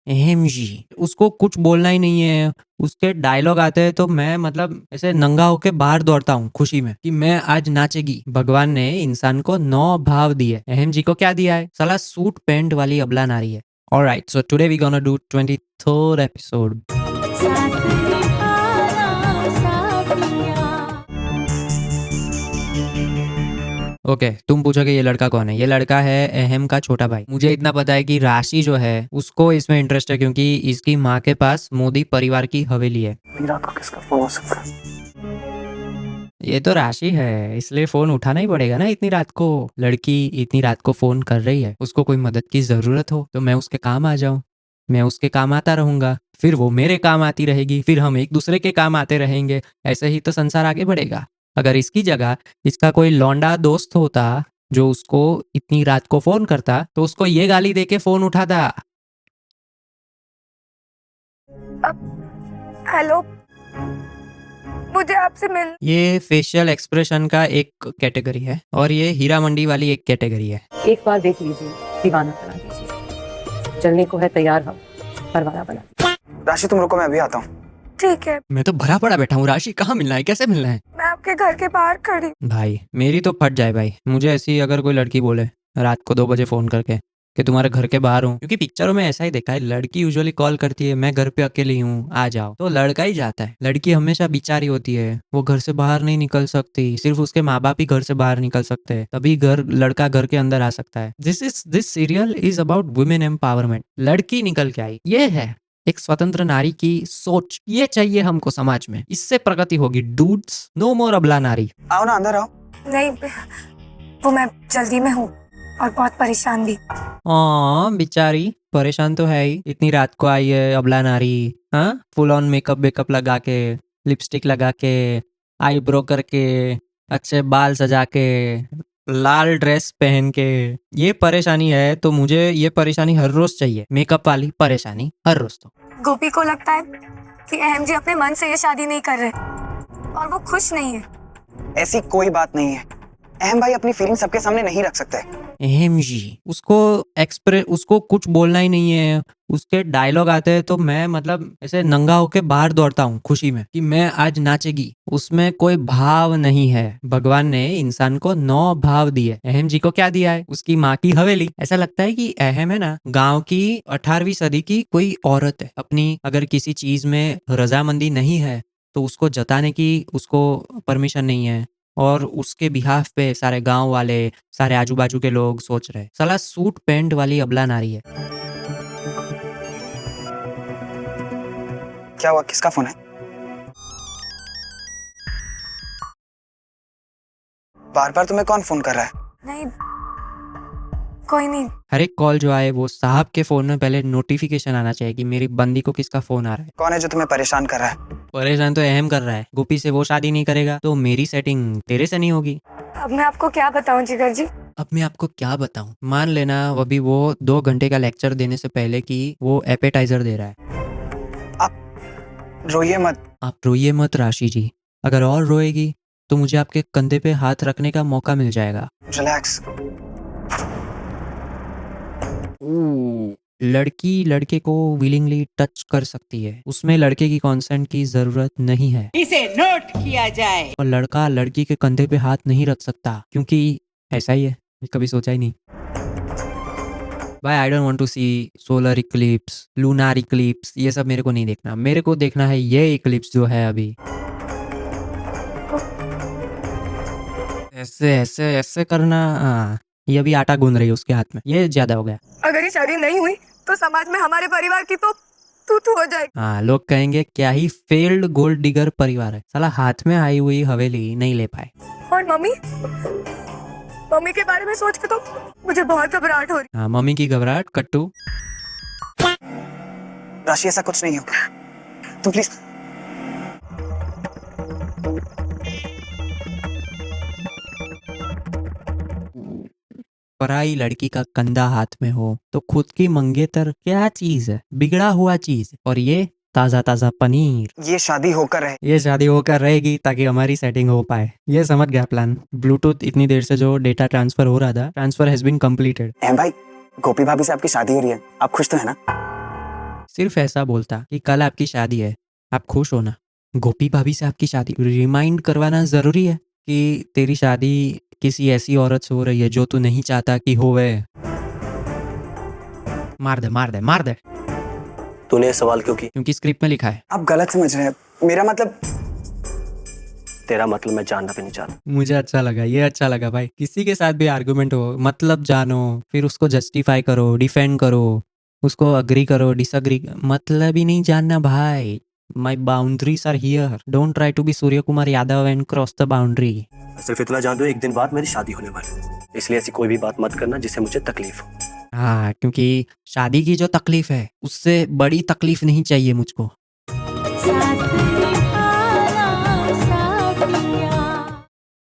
MG उसको कुछ बोलना ही नहीं है। उसके डायलॉग आते हैं तो मैं मतलब ऐसे नंगा होके बाहर दौड़ता हूँ खुशी में कि मैं आज नाचेगी। भगवान ने इंसान को 9 भाव दिए, एमजी को क्या दिया है? साला सूट पैंट वाली अबला नारी है। All right, so today we gonna do 23rd episode. Okay, तुम पूछोगे ये लड़का कौन है? ये लड़का है अहम का छोटा भाई। मुझे इतना पता है कि राशि जो है उसको इसमें इंटरेस्ट है क्योंकि इसकी माँ के पास मोदी परिवार की हवेली है। रात को किसका फोन हो सकता है? ये तो राशि है, इसलिए फोन उठाना ही पड़ेगा ना इतनी रात को। लड़की इतनी रात को फोन कर रही है, उसको कोई मदद की जरूरत हो तो मैं उसके काम आ जाऊं। मैं उसके काम आता रहूंगा, फिर वो मेरे काम आती रहेगी, फिर हम एक दूसरे के काम आते रहेंगे। ऐसे ही तो संसार आगे बढ़ेगा। अगर इसकी जगह इसका कोई लौंडा दोस्त होता जो उसको इतनी रात को फोन करता तो उसको ये गाली दे के फोन उठाता। हेलो, मुझे आपसे मिल। ये फेशियल एक्सप्रेशन का एक कैटेगरी है और ये हीरा मंडी वाली एक कैटेगरी है। एक बार देख लीजिए, दीवाना बना दीजिए। चलने को है तैयार, हम परवाना बना। राशि तुम रुको, मैं अभी आता हूँ। ठीक है, मैं तो भरा पड़ा बैठा हूँ। राशि कहाँ मिलना है, कैसे मिलना है? मैं आपके घर के बाहर खड़ी। भाई मेरी तो फट जाए भाई। मुझे ऐसी अगर कोई लड़की बोले रात को 2 बजे फोन करके कि तुम्हारे घर के बाहर हूँ, क्योंकि पिक्चरों में ऐसा ही देखा है, लड़की यूजुअली कॉल करती है मैं घर पे अकेली हूँ आ जाओ, तो लड़का ही जाता है। लड़की हमेशा बिचारी होती है, वो घर से बाहर नहीं निकल सकती, सिर्फ उसके माँ बाप ही घर से बाहर निकल सकते हैं, तभी लड़का घर के अंदर आ सकता है। This serial is about women empowerment. लड़की निकल के आई, ये है एक स्वतंत्र नारी की सोच। ये चाहिए हमको समाज में, इससे प्रगति होगी। डूड्स, नो मोर अबला नारी। आओ ना, अंदर आओ। नहीं, वो मैं जल्दी में हूँ और बहुत परेशान भी। बेचारी परेशान तो है ही, इतनी रात को आई है अबला नारी। हाँ, फुल ऑन मेकअप वेकअप लगा के, लिपस्टिक लगा के, आईब्रो करके, अच्छे बाल सजा के, लाल ड्रेस पहन के। ये परेशानी है तो मुझे ये परेशानी हर रोज चाहिए, मेकअप वाली परेशानी हर रोज। तो गोपी को लगता है कि अहम जी अपने मन से ये शादी नहीं कर रहे और वो खुश नहीं है। ऐसी कोई बात नहीं है। अहम भाई अपनी फीलिंग सबके सामने नहीं रख सकते। अहम जी उसको कुछ बोलना ही नहीं है। उसके डायलॉग आते हैं तो मैं मतलब ऐसे नंगा होके बाहर दौड़ता हूँ खुशी में कि मैं आज नाचेगी। उसमें कोई भाव नहीं है। भगवान ने इंसान को 9 भाव दिए। अहम जी को क्या दिया है? उसकी माँ की हवेली। ऐसा लगता है कि अहम है ना गांव की 18वीं सदी की कोई औरत है। अपनी अगर किसी चीज में रजामंदी नहीं है तो उसको जताने की उसको परमिशन नहीं है, और उसके बिहाफ पे सारे गांव वाले, सारे आजू बाजू के लोग सोच रहे साला सूट पैंट वाली अबला नारी है। क्या हुआ, किसका फोन है? बार बार तुम्हें कौन फोन कर रहा है? नहीं, कोई नहीं। हर एक कॉल जो आए वो साहब के फोन में पहले नोटिफिकेशन आना चाहिए कि मेरी बंदी को किसका फोन आ रहा है। कौन है जो तुम्हें परेशान कर रहा है? परेशान तो अहम कर रहा है। गोपी से वो शादी नहीं करेगा तो मेरी सेटिंग तेरे से नहीं होगी। अब मैं आपको क्या बताऊं जिगर जी? अब मैं आपको क्या बताऊं? मान लेना अभी वो 2 घंटे का लेक्चर देने से पहले कि वो एपेटाइजर दे रहा है। आप रोइए मत। आप रोइए मत राशि जी। अगर और रोएगी तो मुझे आपके कंधे पे हाथ रखने का मौका मिल जाएगा। रिलैक्स। लड़की लड़के को विलिंगली टच कर सकती है, उसमें लड़के की कंसेंट की जरूरत नहीं है। इसे नोट किया जाए। और लड़का लड़की के कंधे पे हाथ नहीं रख सकता क्योंकि ऐसा ही है। कभी सोचा ही नहीं। भाई I don't want to see solar eclipse, lunar eclipse, ये सब मेरे को नहीं देखना। मेरे को देखना है ये इक्लिप्स जो है अभी। ऐसे ऐसे ऐसे करना। हाँ, ये अभी आटा गूंद रही है उसके हाथ में, ये ज्यादा हो गया। अगर ये शादी नहीं हुई तो समाज में हमारे परिवार की तो तू हो जाएगी। हाँ, लोग कहेंगे क्या ही फेल्ड गोल्ड डिगर परिवार है। साला हाथ में आई हुई हवेली नहीं ले पाए। और मम्मी के बारे में सोच के तो मुझे बहुत घबराहट हो रही। हाँ, मम्मी की घबराहट कट्टू। राशि ऐसा कुछ नहीं होगा, तुम प्लीज। पराई लड़की का कंधा हाथ में हो तो खुद की मंगेतर क्या चीज है? बिगड़ा हुआ चीज। और ये ताजा ताजा पनीर। ये शादी होकर रहे। ये शादी होकर रहेगी ताकि हमारी सेटिंग हो पाए। ये समझ गया प्लान। ब्लूटूथ इतनी देर से जो डेटा ट्रांसफर हो रहा था, ट्रांसफर हैज बीन कंप्लीटेड। अहम भाई, गोपी भाभी से आपकी शादी हो रही है, आप खुश तो है ना? सिर्फ ऐसा बोलता कि कल आपकी शादी है, आप खुश हो ना। गोपी भाभी से आपकी शादी रिमाइंड करवाना ज़रूरी है कि तेरी शादी किसी ऐसी औरत से हो रही है जो तू नहीं चाहता कि होवे। मार दे मार दे मार दे, तूने ये सवाल क्यों की? क्योंकि स्क्रिप्ट में लिखा है। आप गलत समझ रहे हैं, मेरा मतलब तेरा मतलब मैं जानना भी नहीं चाहता। मुझे अच्छा लगा, ये अच्छा लगा भाई। किसी के साथ भी आर्गुमेंट हो, मतलब जानो, फिर उसको जस्टिफाई करो, डिफेंड करो, उसको अग्री करो, डिसअग्री, मतलब ही नहीं जानना भाई। My boundaries are here, don't try to be Surya Kumar Yadav and cross the boundary. सिर्फ इतना जान दो, एक दिन बाद मेरी शादी होने वाली है, इसलिए ऐसी कोई भी बात मत करना जिससे मुझे तकलीफ हो। हाँ, क्योंकि शादी की जो तकलीफ है उससे बड़ी तकलीफ नहीं चाहिए मुझको। साथ